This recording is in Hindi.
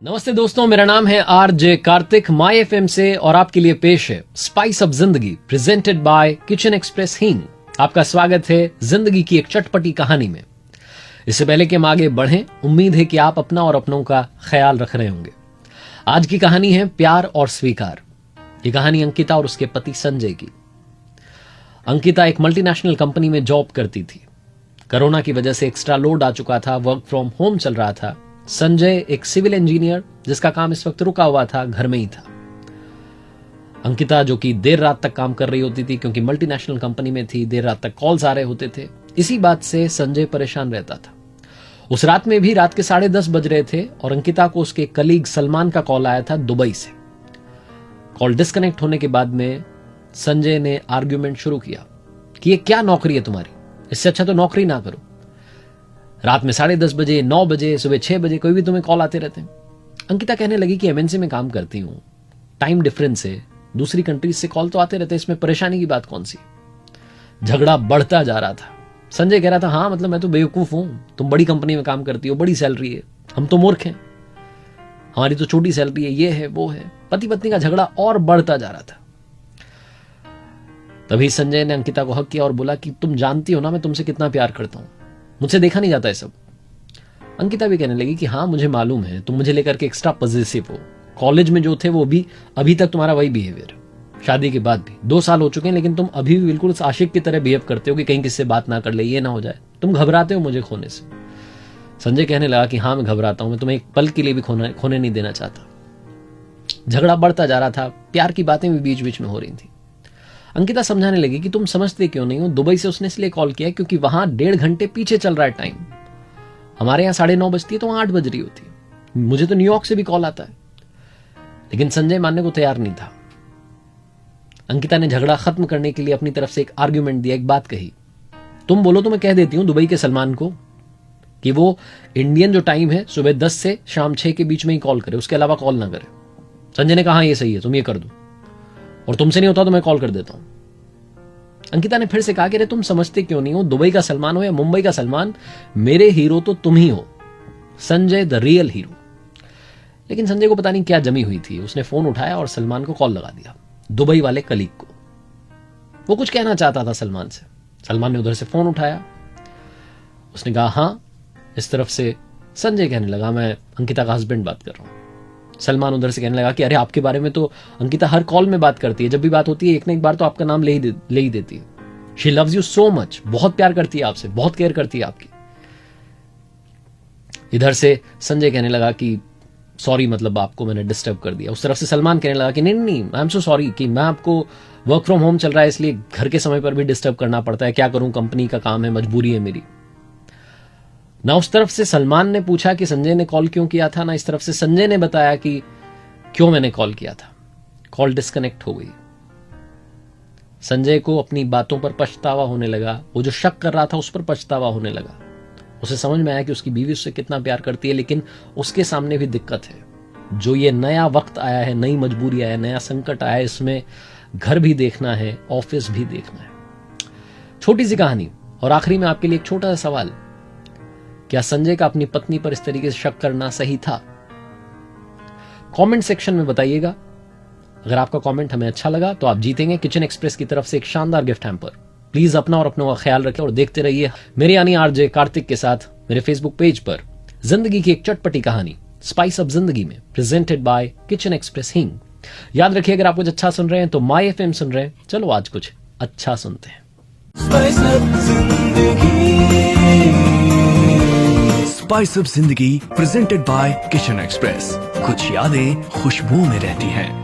नमस्ते दोस्तों, मेरा नाम है आरजे कार्तिक माई एफएम से और आपके लिए पेश है स्पाइस अप जिंदगी प्रेजेंटेड बाय किचन एक्सप्रेस हींग। आपका स्वागत है जिंदगी की एक चटपटी कहानी में। इससे पहले कि हम आगे बढ़ें, उम्मीद है कि आप अपना और अपनों का ख्याल रख रहे होंगे। आज की कहानी है प्यार और स्वीकार। ये कहानी अंकिता और उसके पति संजय की। अंकिता एक मल्टीनेशनल कंपनी में जॉब करती थी। कोरोना की वजह से एक्स्ट्रा लोड आ चुका था, वर्क फ्रॉम होम चल रहा था। संजय एक सिविल इंजीनियर जिसका काम इस वक्त रुका हुआ था, घर में ही था। अंकिता जो कि देर रात तक काम कर रही होती थी क्योंकि मल्टीनेशनल कंपनी में थी, देर रात तक कॉल्स आ रहे होते थे। इसी बात से संजय परेशान रहता था। उस रात में भी रात के 10:30 बज रहे थे और अंकिता को उसके कलीग सलमान का कॉल आया था दुबई से। कॉल डिस्कनेक्ट होने के बाद में संजय ने आर्ग्यूमेंट शुरू किया कि ये क्या नौकरी है तुम्हारी, इससे अच्छा तो नौकरी ना करो। रात में 10:30 बजे, 9 बजे, सुबह 6 बजे कोई भी तुम्हें कॉल आते रहते हैं। अंकिता कहने लगी कि एमएनसी में काम करती हूं, टाइम डिफरेंस है, दूसरी कंट्रीज से कॉल तो आते रहते हैं, इसमें परेशानी की बात कौन सी। झगड़ा बढ़ता जा रहा था। संजय कह रहा था, हाँ मतलब मैं तो बेवकूफ हूं, तुम बड़ी कंपनी में काम करती हो, बड़ी सैलरी है, हम तो मूर्ख हैं, हमारी तो छोटी सैलरी है, ये है वो है। पति पत्नी का झगड़ा और बढ़ता जा रहा था। तभी संजय ने अंकिता को हक किया और बोला कि तुम जानती हो ना मैं तुमसे कितना प्यार करता हूं, मुझसे देखा नहीं जाता है सब। अंकिता भी कहने लगी कि हाँ मुझे मालूम है, तुम मुझे लेकर के एक्स्ट्रा पॉजिटिव हो। कॉलेज में जो थे वो भी अभी तक तुम्हारा वही बिहेवियर, शादी के बाद भी 2 साल हो चुके हैं, लेकिन तुम अभी भी बिल्कुल आशिक की तरह बिहेव करते हो कि कहीं किससे बात ना कर ले, ये ना हो जाए। तुम घबराते हो मुझे खोने से। संजय कहने लगा कि हाँ मैं घबराता हूं, मैं तुम्हें एक पल के लिए भी खोने नहीं देना चाहता। झगड़ा बढ़ता जा रहा था, प्यार की बातें भी बीच बीच में हो रही थी। अंकिता समझाने लगी कि तुम समझते क्यों नहीं हो, दुबई से उसने इसलिए कॉल किया क्योंकि वहां 1.5 घंटे पीछे चल रहा है टाइम। हमारे यहाँ 9:30 बजती है तो वहां 8 बज रही होती है। मुझे तो न्यूयॉर्क से भी कॉल आता है। लेकिन संजय मानने को तैयार नहीं था। अंकिता ने झगड़ा खत्म करने के लिए अपनी तरफ से एक आर्ग्यूमेंट दिया, एक बात कही, तुम बोलो तो मैं कह देती हूं दुबई के सलमान को कि वो इंडियन जो टाइम है सुबह 10 से शाम 6 के बीच में ही कॉल करे, उसके अलावा कॉल ना करे। संजय ने कहा ये सही है, तुम ये कर दो, और तुमसे नहीं होता तो मैं कॉल कर देता हूं। अंकिता ने फिर से कहा कि अरे तुम समझते क्यों नहीं हो, दुबई का सलमान हो या मुंबई का सलमान, मेरे हीरो तो तुम ही हो, संजय द रियल हीरो। लेकिन संजय को पता नहीं क्या जमी हुई थी, उसने फोन उठाया और सलमान को कॉल लगा दिया, दुबई वाले कलीग को। वो कुछ कहना चाहता था सलमान से। सलमान ने उधर से फोन उठाया, उसने कहा हाँ। इस तरफ से संजय कहने लगा मैं अंकिता का हस्बैंड बात कर रहा हूं। सलमान उधर से कहने लगा कि अरे आपके बारे में तो अंकिता हर कॉल में बात करती है, जब भी बात होती है एक ना एक बार तो आपका नाम ले ही देती है। She loves you so much, बहुत प्यार करती है आपसे, बहुत केयर करती है आपकी। इधर से संजय कहने लगा कि सॉरी, मतलब आपको मैंने डिस्टर्ब कर दिया। उस तरफ से सलमान कहने लगा कि नहीं आई एम सो सॉरी कि मैं आपको वर्क फ्रॉम होम चल रहा है इसलिए घर के समय पर भी डिस्टर्ब करना पड़ता है, क्या करूं, कंपनी का काम है, मजबूरी है मेरी। ना उस तरफ से सलमान ने पूछा कि संजय ने कॉल क्यों किया था, ना इस तरफ से संजय ने बताया कि क्यों मैंने कॉल किया था। कॉल डिस्कनेक्ट हो गई। संजय को अपनी बातों पर पछतावा होने लगा, वो जो शक कर रहा था उस पर पछतावा होने लगा। उसे समझ में आया कि उसकी बीवी उससे कितना प्यार करती है, लेकिन उसके सामने भी दिक्कत है। जो ये नया वक्त आया है, नई मजबूरी आया है, नया संकट आया है, इसमें घर भी देखना है, ऑफिस भी देखना है। छोटी सी कहानी और आखिरी में आपके लिए एक छोटा सा सवाल, क्या संजय का अपनी पत्नी पर इस तरीके से शक करना सही था? कमेंट सेक्शन में बताइएगा। अगर आपका कमेंट हमें अच्छा लगा तो आप जीतेंगे किचन एक्सप्रेस की तरफ से एक शानदार गिफ्ट हैम्पर। प्लीज अपना और अपनों का ख्याल रखें और देखते रहिए मेरे यानी आरजे कार्तिक के साथ मेरे फेसबुक पेज पर जिंदगी की एक चटपटी कहानी स्पाइस अप जिंदगी में, प्रेजेंटेड बाय किचन एक्सप्रेस हींग। याद रखिए अगर आप कुछ अच्छा सुन रहे हैं तो माई एफएम सुन रहे हैं। चलो आज कुछ अच्छा सुनते हैं। स्पाइस अप जिंदगी प्रेजेंटेड बाय किचन एक्सप्रेस। कुछ यादें खुशबू में रहती हैं।